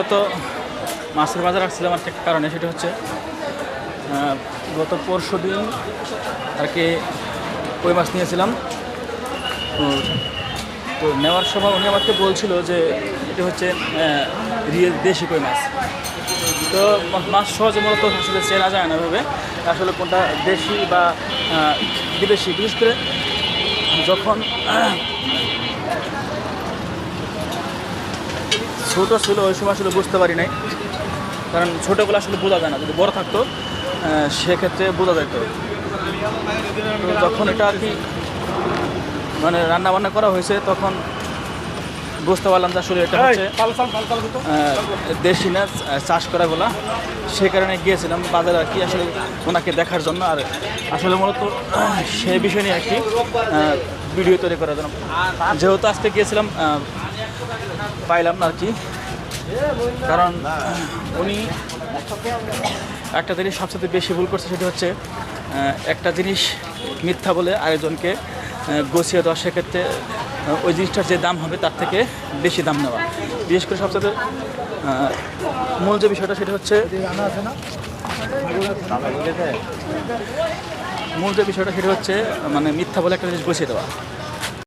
মূলত মাছের বাজার আসছিলাম আর একটা কারণে, সেটা হচ্ছে গত পরশু দিন আর কি কই মাছ নিয়েছিলাম। তো নেওয়ার সময় উনি আমাকে বলছিল যে এটা হচ্ছে দেশি কই মাছ। তো মাছ সহজে মূলত আসলে চেনা যায় না ভাবে আসলে কোনটা দেশি বা বিদেশি। বিশেষ করে যখন ছোটো ছিল ওই সময় আসলে বুঝতে পারি নাই, কারণ ছোটোগুলো আসলে বোঝা যায় না। যদি বড় থাকতো সেক্ষেত্রে বোঝা যেত। তো যখন এটা আর কি মানে রান্না বান্না করা হয়েছে তখন বুঝতে পারলাম যে আসলে এটা হচ্ছে দেশি না চাষ করাগুলা। সে কারণে গিয়েছিলাম বাজারে আর কি আসলে ওনাকে দেখার জন্য, আর আসলে মূলত সেই বিষয় নিয়ে একটি ভিডিও তৈরি করার জন্য। যেহেতু আজকে গিয়েছিলাম পাইলাম না আর কি, কারণ উনি একটা জিনিস সবচেয়ে বেশি ভুল করছে, সেটা হচ্ছে একটা জিনিস মিথ্যা বলে আরেকজনকে গছিয়ে দেওয়া। সেক্ষেত্রে ওই জিনিসটার যে দাম হবে তার থেকে বেশি দাম নেওয়া। বিশেষ করে সবচেয়ে মূল যে বিষয়টা সেটা হচ্ছে মানে মিথ্যা বলে একটা জিনিস গছিয়ে দেওয়া।